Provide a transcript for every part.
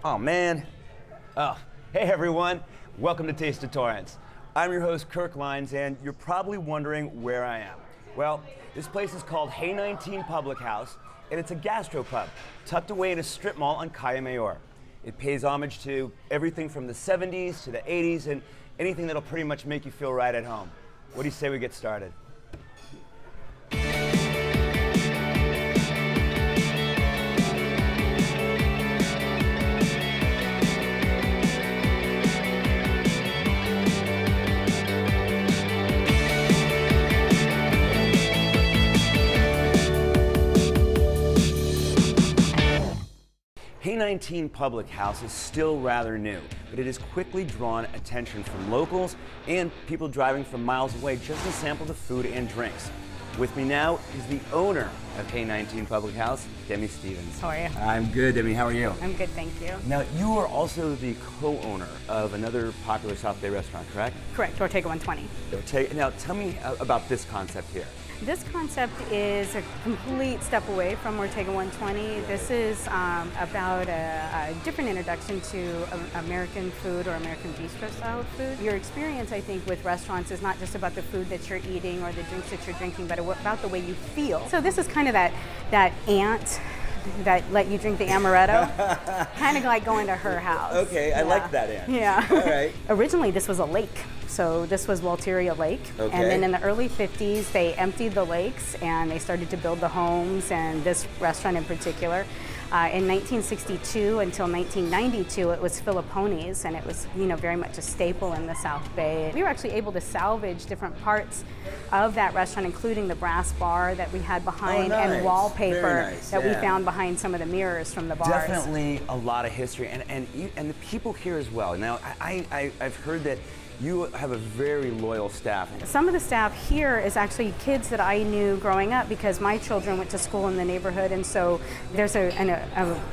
Oh man. Oh, hey everyone. Welcome to Taste of Torrance. I'm your host, Kirk Leins, and you're probably wondering where I am. Well, this place is called Hey 19 Public House, and it's a gastropub tucked away in a strip mall on Calle. It pays homage to everything from the 70s to the 80s and anything that'll pretty much make you feel right at home. What do you say we get started? Hey 19 Public House is still rather new, but it has quickly drawn attention from locals and people driving from miles away just to sample the food and drinks. With me now is the owner of Hey 19 Public House, Demi Stevens. How are you? I'm good, Demi. How are you? I'm good, thank you. Now, you are also the co-owner of another popular South Bay restaurant, correct? Correct, Ortega 120. Now, tell me about this concept here. This concept is a complete step away from Ortega 120. This is about a different introduction to American food or American bistro style food. Your experience, I think, with restaurants is not just about the food that you're eating or the drinks that you're drinking, but about the way you feel. So this is kind of that aunt that let you drink the amaretto, kind of like going to her house. Okay, yeah. I like that aunt. Yeah. All right. Originally, this was a lake. So this was Walteria Lake. Okay. And then in the early 50s, they emptied the lakes and they started to build the homes, and this restaurant in particular. In 1962 until 1992, it was Filiponis, and it was, very much a staple in the South Bay. We were actually able to salvage different parts of that restaurant, including the brass bar that we had behind and wallpaper that we found behind some of the mirrors from the bars. Definitely a lot of history, and the people here as well. Now, I've heard that you have a very loyal staff. Some of the staff here is actually kids that I knew growing up because my children went to school in the neighborhood, and so there's an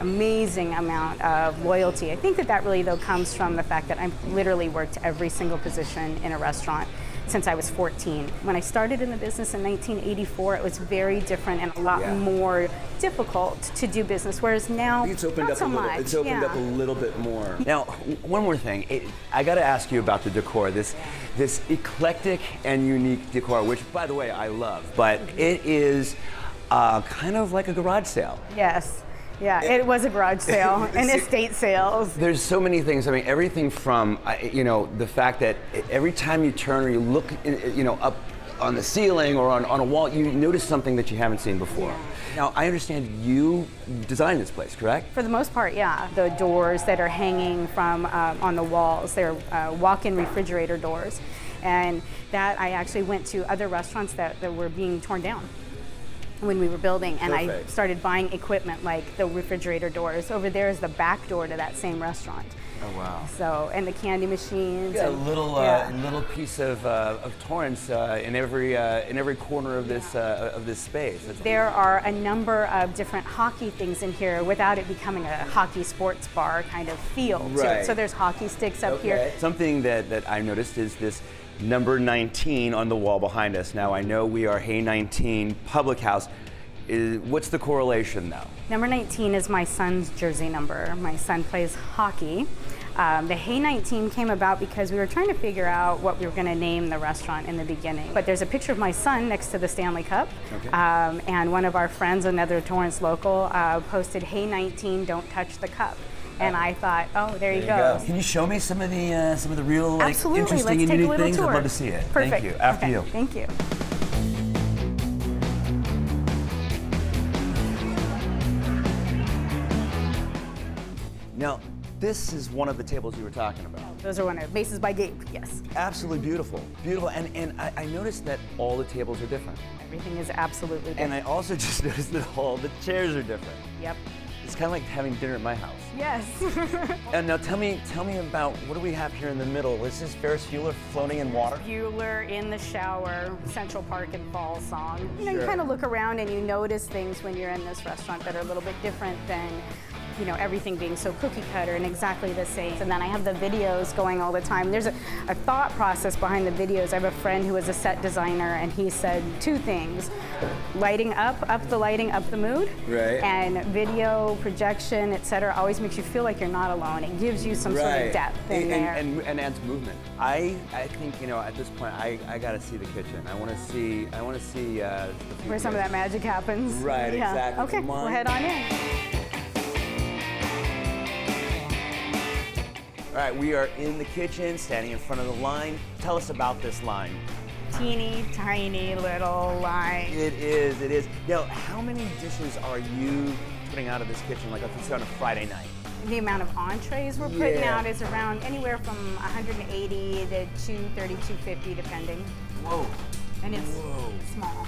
amazing amount of loyalty. I think that really, though, comes from the fact that I've literally worked every single position in a restaurant since I was 14. When I started in the business in 1984, it was very different and a lot more difficult to do business, whereas now, it's opened not up so a little, much. It's opened up a little bit more. Now, one more thing. I got to ask you about the decor. This eclectic and unique decor, which, by the way, I love, but it is kind of like a garage sale. Yes. Yeah, it was a garage sale and estate sales. There's so many things. I mean, everything from, the fact that every time you turn or you look, up on the ceiling or on a wall, you notice something that you haven't seen before. Yeah. Now, I understand you designed this place, correct? For the most part, yeah. The doors that are hanging from on the walls, they're walk-in refrigerator doors. And that I actually went to other restaurants that were being torn down when we were building, and I started buying equipment like the refrigerator doors. Over there is the back door to that same restaurant. Oh wow! So, and the candy machines. You got a little piece of Torrance in every corner of this space. There are a number of different hockey things in here without it becoming a hockey sports bar kind of feel to it. So there's hockey sticks up here. Something that I noticed is this number 19 on the wall behind us. Now, I know we are Hey 19 Public House. What's the correlation, though? Number 19 is my son's jersey number. My son plays hockey. The Hey 19 came about because we were trying to figure out what we were going to name the restaurant in the beginning. But there's a picture of my son next to the Stanley Cup. Okay. And one of our friends, another Torrance local, posted, Hey 19, don't touch the cup. And I thought, oh, there you go. Can you show me some of the real Absolutely. interesting Let's and take unique a things? tour. I'd love to see it. Perfect. Thank you. After you. Thank you. Now, this is one of the tables you were talking about. Those are one of Bases by Gabe, yes. Absolutely beautiful. Beautiful. And I noticed that all the tables are different. Everything is absolutely different. And I also just noticed that all the chairs are different. Yep. It's kind of like having dinner at my house. Yes. And now tell me about, what do we have here in the middle? Is this Ferris Bueller floating in water? Bueller in the shower, Central Park and Fall song. You Sure. kind of look around and you notice things when you're in this restaurant that are a little bit different than you know, everything being so cookie cutter and exactly the same. And then I have the videos going all the time. There's a thought process behind the videos. I have a friend who is a set designer, and he said two things: lighting up the lighting, up the mood, right, and video projection, etc. always makes you feel like you're not alone. It gives you some sort of depth in there. And adds movement. I think, you know, at this point, I gotta see the kitchen. I want to see where some of that magic happens. Right, yeah. exactly. Okay, we'll head on in. All right, we are in the kitchen, standing in front of the line. Tell us about this line. Teeny tiny little line. It is. Now, how many dishes are you putting out of this kitchen, like if it's on a Friday night? The amount of entrees we're putting out is around anywhere from 180 to 230, 250, depending. Whoa. And it's small.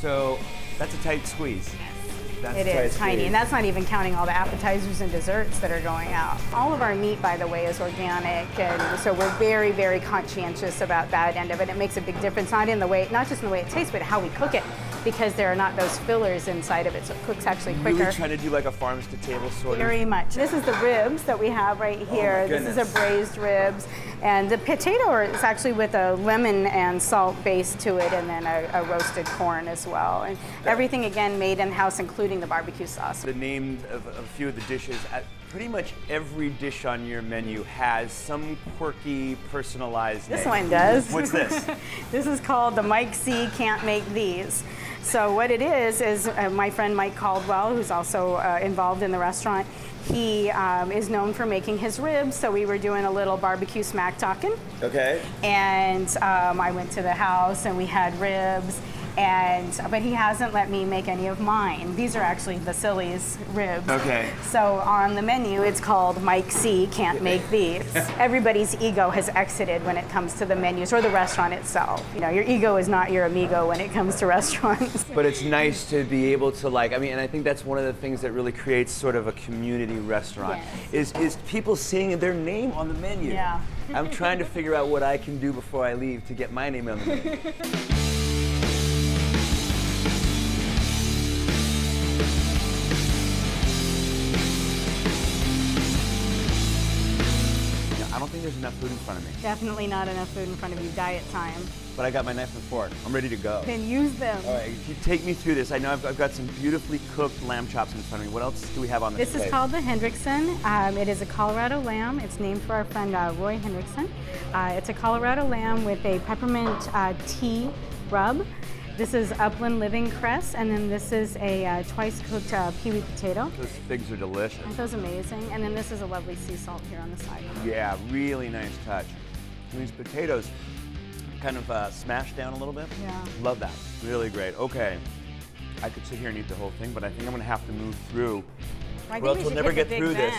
So that's a tight squeeze. Yes. It is tiny, and that's not even counting all the appetizers and desserts that are going out. All of our meat, by the way, is organic, and so we're very, very conscientious about that end of it. It makes a big difference, not just in the way it tastes, but how we cook it, because there are not those fillers inside of it, so it cooks actually quicker. Really trying to do like a farms to table sort of. Very much. This is the ribs that we have right here. Oh, this is a braised ribs, and the potato is actually with a lemon and salt base to it, and then a roasted corn as well. And everything again made in house, including the barbecue sauce. The name of a few of the dishes. Pretty much every dish on your menu has some quirky, personalized name. This one does. What's this? This is called the Mike C. Can't Make These. So what it is my friend Mike Caldwell, who's also involved in the restaurant, he is known for making his ribs, so we were doing a little barbecue smack talking. Okay. And I went to the house and we had ribs, but he hasn't let me make any of mine. These are actually Vasily's ribs. Okay. So on the menu, it's called Mike C. Can't Make These. Everybody's ego has exited when it comes to the menus or the restaurant itself. You know, your ego is not your amigo when it comes to restaurants. But it's nice to be able to and I think that's one of the things that really creates sort of a community restaurant, is people seeing their name on the menu. Yeah. I'm trying to figure out what I can do before I leave to get my name on the menu. I don't think there's enough food in front of me. Definitely not enough food in front of you. Diet time. But I got my knife and fork. I'm ready to go. Then use them. All right, if you take me through this, I know I've got some beautifully cooked lamb chops in front of me. What else do we have on this plate? This is called the Hendrickson. It is a Colorado lamb. It's named for our friend Roy Hendrickson. It's a Colorado lamb with a peppermint tea rub. This is Upland Living cress, and then this is a twice-cooked peewee potato. Those figs are delicious. Aren't those amazing? And then this is a lovely sea salt here on the side. Yeah, really nice touch. And these potatoes kind of smashed down a little bit. Yeah. Love that. Really great. Okay. I could sit here and eat the whole thing, but I think I'm going to have to move through. Well, or else we'll never get through this.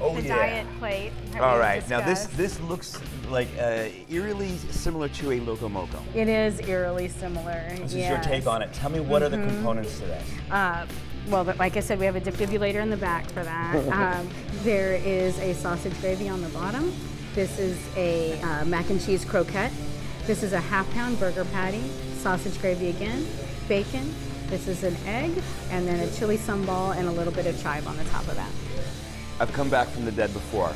Oh, the diet plate. All right. Now this looks like eerily similar to a Loco Moco. It is eerily similar. This is your take on it. Tell me what are the components to this? Well, like I said, we have a defibrillator in the back for that. There is a sausage gravy on the bottom. This is a mac and cheese croquette. This is a half-pound burger patty. Sausage gravy again. Bacon. This is an egg, and then a chili sambal and a little bit of chive on the top of that. I've come back from the dead before.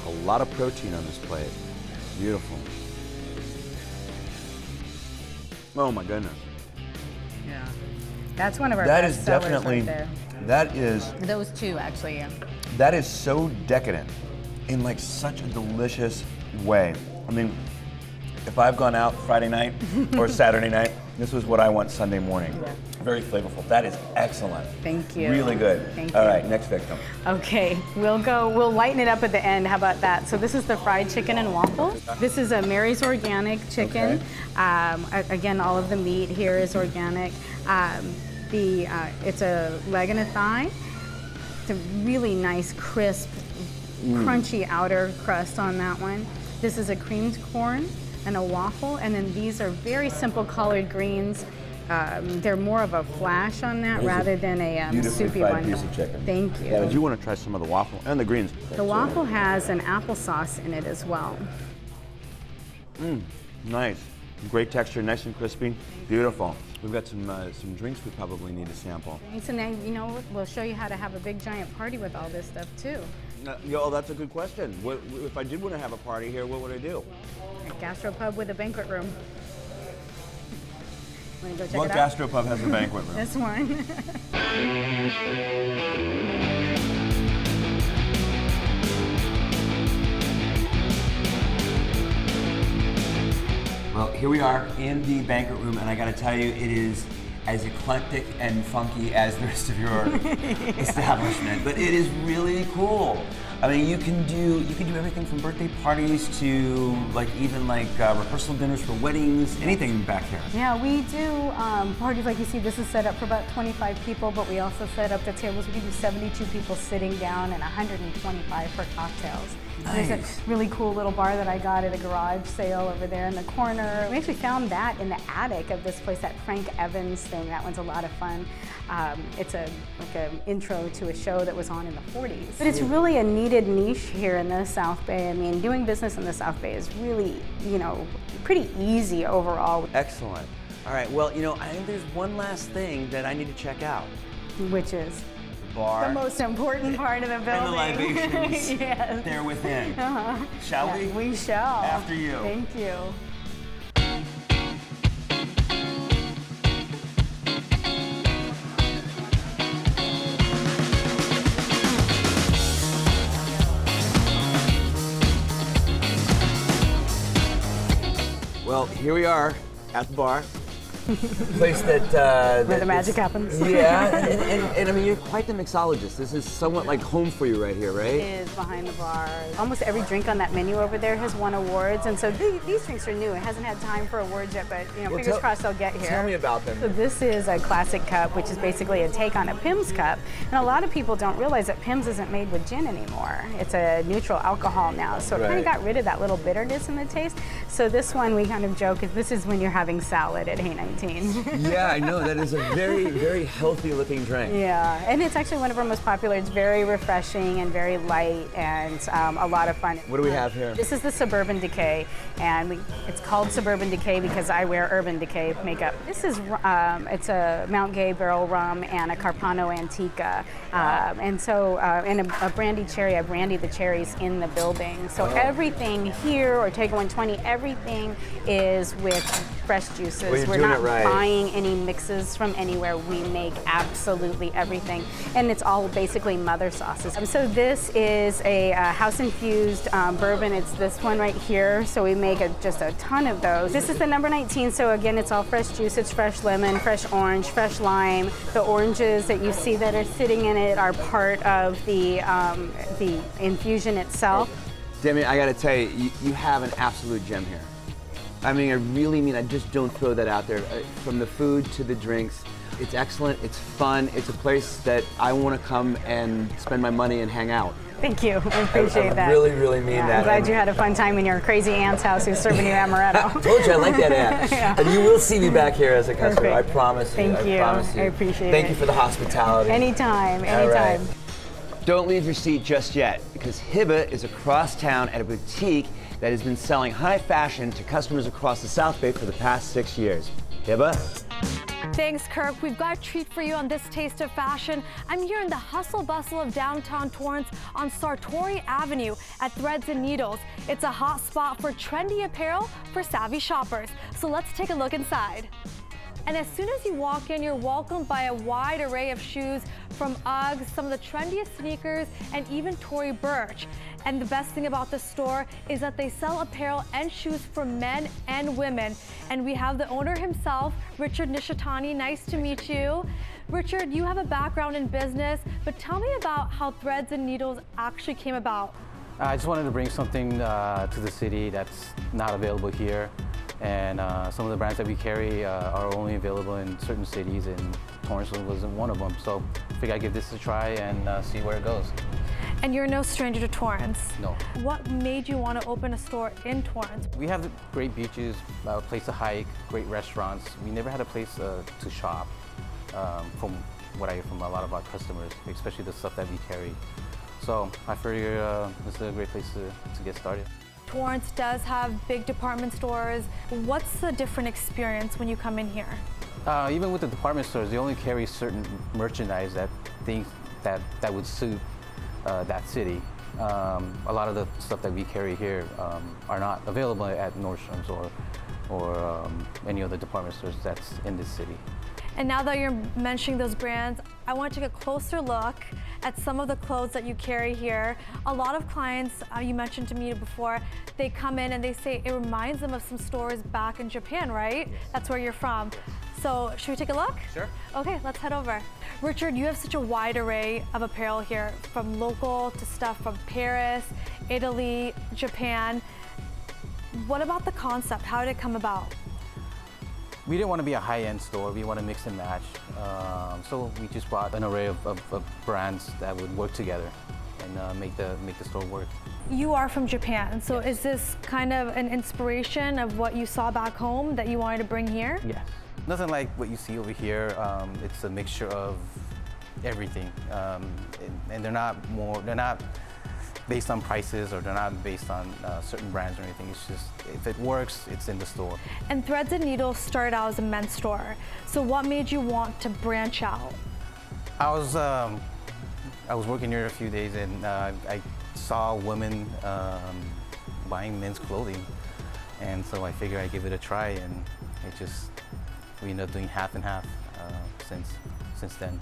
A lot of protein on this plate. Beautiful. Oh my goodness. Yeah. That's one of our That best is sellers definitely, right there. that is, Those two, actually, yeah. that is so decadent in like such a delicious way. I mean, if I've gone out Friday night or Saturday night, this was what I want Sunday morning. Yeah. Very flavorful. That is excellent. Thank you. Really good. Thank All you. right, next victim. Okay, we'll lighten it up at the end. How about that? So this is the fried chicken and waffles. This is a Mary's Organic chicken. Okay. Again, all of the meat here is organic. It's a leg and a thigh. It's a really nice, crisp, crunchy outer crust on that one. This is a creamed corn and a waffle, and then these are very simple collard greens. They're more of a flash on that rather than a soupy one. Piece of chicken. Thank you. Yeah, I do want to try some of the waffle and the greens. The waffle has an applesauce in it as well. Nice. Great texture, nice and crispy. Beautiful. We've got some drinks we probably need to sample. So now, you know, we'll show you how to have a big giant party with all this stuff too. Yo, that's a good question. If I did want to have a party here, what would I do? A gastropub with a banquet room. Want to go check What it out? gastropub has a banquet room? This one. Well, here we are in the banquet room, and I gotta tell you, it is as eclectic and funky as the rest of your establishment, but it is really cool. I mean, you can do everything from birthday parties to even rehearsal dinners for weddings, anything back here. Yeah, we do parties like you see. This is set up for about 25 people, but we also set up the tables. We can do 72 people sitting down and 125 for cocktails. Nice. There's a really cool little bar that I got at a garage sale over there in the corner. We actually found that in the attic of this place, that Frank Evans thing. That one's a lot of fun. It's an intro to a show that was on in the 40s. But it's really a needed niche here in the South Bay. I mean, doing business in the South Bay is really, pretty easy overall. Excellent. All right, well, I think there's one last thing that I need to check out. Which is? Bar. The most important part of the building. And the libations yes. there within. Shall we? We shall. After you. Thank you. Well, here we are at the bar. Place that where the magic happens. Yeah, and I mean, you're quite the mixologist. This is somewhat like home for you right here, right? It is behind the bar. Almost every drink on that menu over there has won awards, and so these drinks are new. It hasn't had time for awards yet, but fingers crossed they'll get here. Tell me about them. So this is a classic cup, which is basically a take on a Pimm's cup, and a lot of people don't realize that Pimm's isn't made with gin anymore. It's a neutral alcohol now, so it kind of got rid of that little bitterness in the taste. So this one, we kind of joke, this is when you're having salad at Hey 19. Yeah, I know. That is a very, very healthy looking drink. Yeah, and it's actually one of our most popular. It's very refreshing and very light and a lot of fun. What do we have here? This is the Suburban Decay, and it's called Suburban Decay because I wear Urban Decay makeup. This is, it's a Mount Gay barrel rum and a Carpano Antica. And a brandy cherry. I brandied the cherries in the building. So everything here, Ortega 120, everything is with fresh juices. Well, We're not buying any mixes from anywhere. We make absolutely everything. And it's all basically mother sauces. So this is a house-infused bourbon. It's this one right here. So we make just a ton of those. This is the number 19. So again, it's all fresh juice. It's fresh lemon, fresh orange, fresh lime. The oranges that you see that are sitting in it are part of the infusion itself. Demi, I gotta tell you, you have an absolute gem here. I mean, I just don't throw that out there. From the food to the drinks, it's excellent, it's fun, it's a place that I want to come and spend my money and hang out. Thank you, I appreciate that. I really, really mean that. I'm glad you had a fun time in your crazy aunt's house who's serving you amaretto. I told you I like that aunt. Yeah. And you will see me back here as a customer, Perfect. I promise you. Thank you, I promise you. I appreciate it. Thank you for the hospitality. Anytime, All anytime. right. Don't leave your seat just yet, because Hibah is across town at a boutique that has been selling high fashion to customers across the South Bay for the past 6 years. Hibah? Thanks, Kirk. We've got a treat for you on this Taste of Fashion. I'm here in the hustle bustle of downtown Torrance on Sartori Avenue at Threads and Needles. It's a hot spot for trendy apparel for savvy shoppers. So let's take a look inside. And as soon as you walk in, you're welcomed by a wide array of shoes from Uggs, some of the trendiest sneakers, and even Tory Burch. And the best thing about the store is that they sell apparel and shoes for men and women. And we have the owner himself, Richard Nishitani. Nice to meet you. Richard, you have a background in business, but tell me about how Threads and Needles actually came about. I just wanted to bring something to the city that's not available here. And some of the brands that we carry are only available in certain cities, and Torrance wasn't one of them. So I figured I'd give this a try and see where it goes. And you're no stranger to Torrance. No. What made you want to open a store in Torrance? We have great beaches, a place to hike, great restaurants. We never had a place to shop from what I hear from a lot of our customers, especially the stuff that we carry. So I figured this is a great place to get started. Torrance does have big department stores. What's the different experience when you come in here? Even with the department stores, they only carry certain merchandise that that would suit that city. A lot of the stuff that we carry here are not available at Nordstrom's or any other department stores that's in this city. And now that you're mentioning those brands, I want to take a closer look at some of the clothes that you carry here. A lot of clients, you mentioned to me before, they come in and they say it reminds them of some stores back in Japan, right? That's where you're from. So should we take a look? Sure. Okay, let's head over. Richard, you have such a wide array of apparel here, from local to stuff from Paris, Italy, Japan. What about the concept? How did it come about? We didn't want to be a high-end store. We want to mix and match. So we just brought an array of brands that would work together and make the store work. You are from Japan, so Yes. Is this kind of an inspiration of what you saw back home that you wanted to bring here? Yes. Nothing like what you see over here. It's a mixture of everything, and they're not based on prices, or they're not based on certain brands or anything. It's just, if it works, it's in the store. And Threads and Needles started out as a men's store. So what made you want to branch out? I was working here a few days, and I saw women buying men's clothing, and so I figured I'd give it a try, and we ended up doing half and half since then.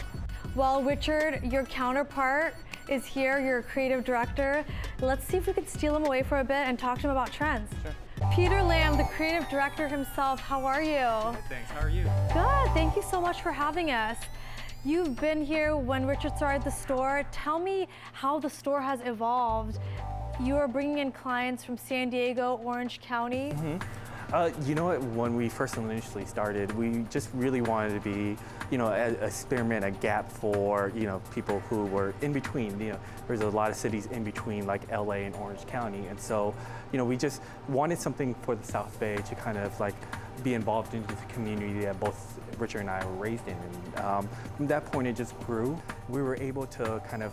Well, Richard, your counterpart is here, your creative director. Let's see if we could steal him away for a bit and talk to him about trends. Sure. Peter Lamb, the creative director himself, how are you? Good, thanks. How are you? Good, thank you so much for having us. You've been here when Richard started the store. Tell me how the store has evolved. You are bringing in clients from San Diego, Orange County. You know what, when we first initially started, we just really wanted to be, experiment a gap for, people who were in between. There's a lot of cities in between, like LA and Orange County. And so, we just wanted something for the South Bay to kind of like be involved into the community that both Richard and I were raised in. And from that point, it just grew. We were able to kind of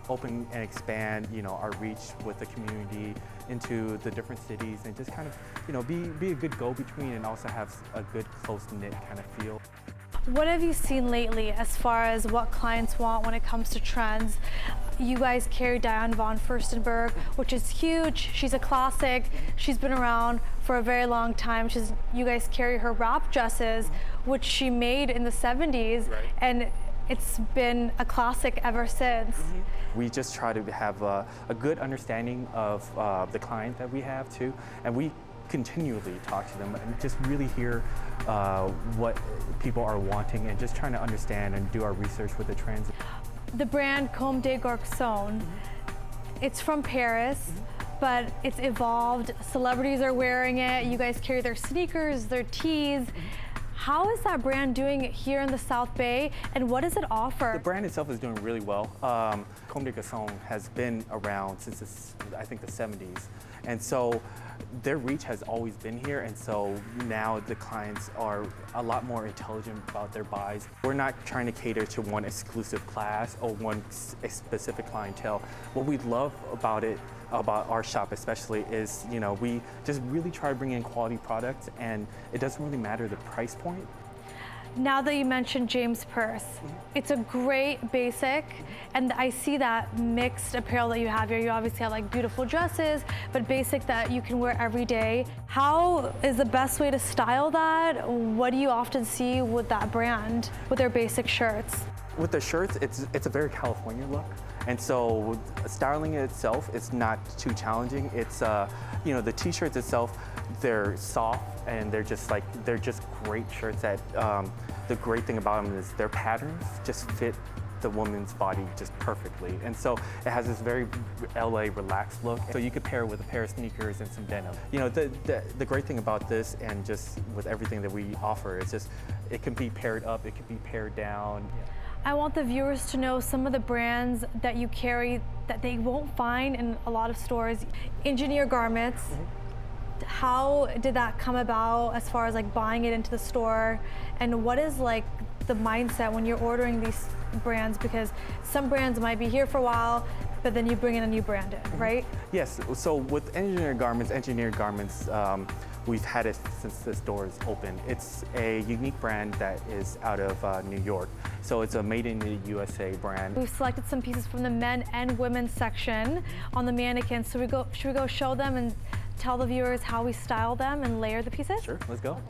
open and expand, our reach with the community into the different cities, and just kind of, be a good go-between and also have a good close-knit kind of feel. What have you seen lately as far as what clients want when it comes to trends? You guys carry Diane von Furstenberg, which is huge. She's a classic. She's been around for a very long time. You guys carry her wrap dresses, which she made in the 70s, Right. and it's been a classic ever since. We just try to have a good understanding of the client that we have too, and we continually talk to them and just really hear what people are wanting, and just trying to understand and do our research with the trends. The brand Comme des Garçons, it's from Paris, but it's evolved. Celebrities are wearing it. You guys carry their sneakers, their tees. How is that brand doing here in the South Bay, and what does it offer? The brand itself is doing really well. Comme des Garçons has been around since I think the 70s, and so their reach has always been here, and so now the clients are a lot more intelligent about their buys. We're not trying to cater to one exclusive class or one specific clientele. What we love about our shop especially is, we just really try to bring in quality products, and it doesn't really matter the price point. Now that you mentioned James Purse, it's a great basic, and I see that mixed apparel that you have here. You obviously have like beautiful dresses, but basic that you can wear every day. How is the best way to style that? What do you often see with that brand, with their basic shirts? With the shirts, it's a very California look, and so styling it itself is not too challenging. It's the t-shirts itself, they're soft, and they're just great shirts. That the great thing about them is their patterns just fit the woman's body just perfectly, and so it has this very LA relaxed look. So you could pair it with a pair of sneakers and some denim. The great thing about this, and just with everything that we offer, is just it can be paired up, it can be paired down. I want the viewers to know some of the brands that you carry that they won't find in a lot of stores. Engineer garments. How did that come about as far as like buying it into the store, and what is like the mindset when you're ordering these brands? Because some brands might be here for a while, but then you bring in a new brand in, right? Yes, so with engineered garments, we've had it since the store is open. It's a unique brand that is out of New York. So it's a made in the USA brand. We've selected some pieces from the men and women's section on the mannequins. So should we go show them and tell the viewers how we style them and layer the pieces? Sure, let's go.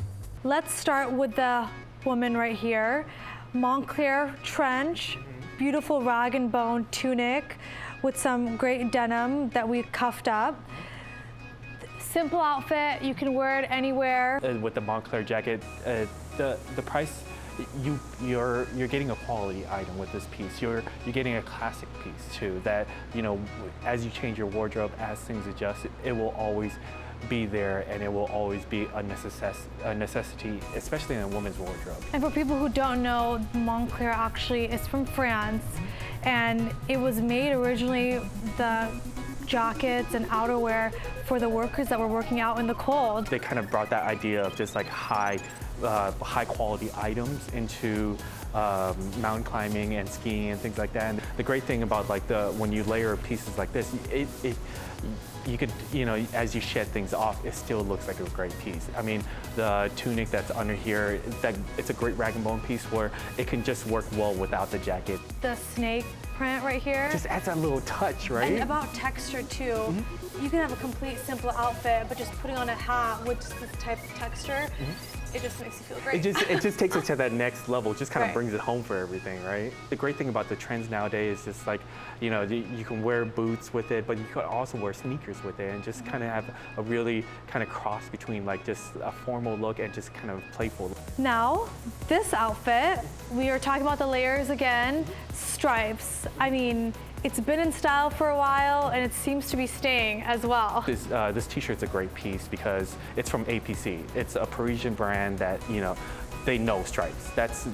Let's start with the woman right here. Montclair trench, beautiful rag and bone tunic with some great denim that we cuffed up. Simple outfit, you can wear it anywhere. With the Montclair jacket, the price, you're getting a quality item with this piece. You're getting a classic piece too. That, you know, as you change your wardrobe, as things adjust, it will always be there, and it will always be a necessity, especially in a woman's wardrobe. And for people who don't know, Montclair actually is from France, and it was made originally, the jackets and outerwear, for the workers that were working out in the cold. They kind of brought that idea of just like high quality items into mountain climbing and skiing and things like that. And the great thing about like when you layer pieces like this, you could, you know, as you shed things off, it still looks like a great piece. I mean, the tunic that's under here, it's a great rag and bone piece where it can just work well without the jacket. The snake print right here. Just adds that little touch, right? And about texture too. You can have a complete simple outfit, but just putting on a hat with just this type of texture, it just makes you feel great. It just takes it to that next level. Just kind of Right. brings it home for everything, right? The great thing about the trends nowadays is just like, you know, you can wear boots with it, but you could also wear sneakers with it and just kind of have a really kind of cross between like just a formal look and just kind of playful. Now, this outfit, we are talking about the layers again, stripes. I mean, it's been in style for a while, and it seems to be staying as well. This t-shirt's a great piece because it's from APC. It's a Parisian brand that, you know, they know stripes. That's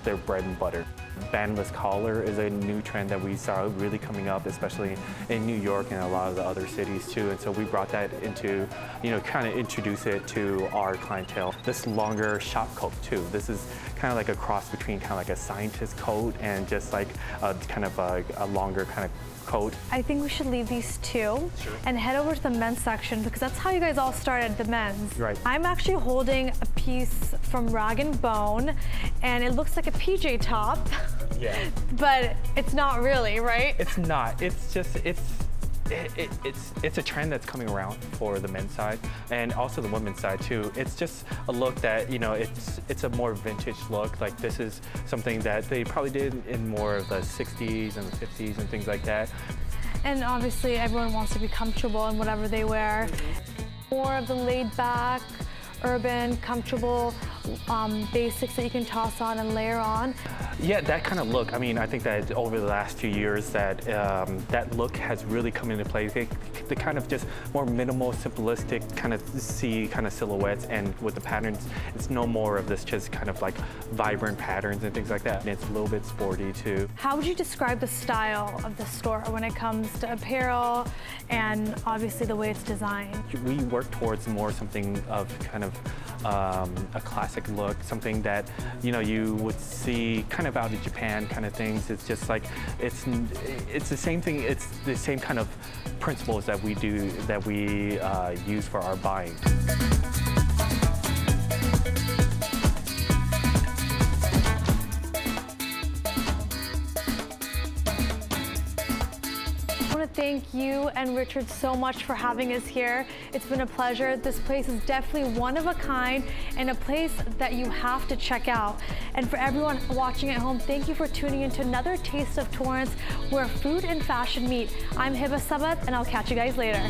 their bread and butter. Bandless collar is a new trend that we saw really coming up, especially in New York and a lot of the other cities too. And so we brought that into, you know, kind of introduce it to our clientele. This longer shop coat too. This is kind of like a cross between kind of like a scientist coat and just like a kind of a longer kind of coat. I think we should leave these two and head over to the men's section because that's how you guys all started, the men's. Right. I'm actually holding a piece from Rag & Bone, and it looks like a PJ top. Yeah. But it's not really, right? It's not. It's just, it's a trend that's coming around for the men's side and also the women's side too. It's just a look that, you know, it's a more vintage look. Like this is something that they probably did in more of the 60s and the 50s and things like that. And obviously everyone wants to be comfortable in whatever they wear. More of the laid back, urban, comfortable basics that you can toss on and layer on. Yeah, that kind of look. I mean, I think that over the last few years that that look has really come into play. The kind of just more minimal, simplistic kind of silhouettes, and with the patterns, it's no more of this just kind of like vibrant patterns and things like that. And it's a little bit sporty too. How would you describe the style of the store when it comes to apparel and obviously the way it's designed? We work towards more something of kind of a classic look, something that, you know, you would see kind of out of Japan kind of things. It's just like, it's the same thing, it's the same kind of principles that we use for our buying. I want to thank you and Richard so much for having us here. It's been a pleasure. This place is definitely one of a kind and a place that you have to check out. And for everyone watching at home, thank you for tuning in to another Taste of Torrance, where food and fashion meet. I'm Hibah Samad, and I'll catch you guys later.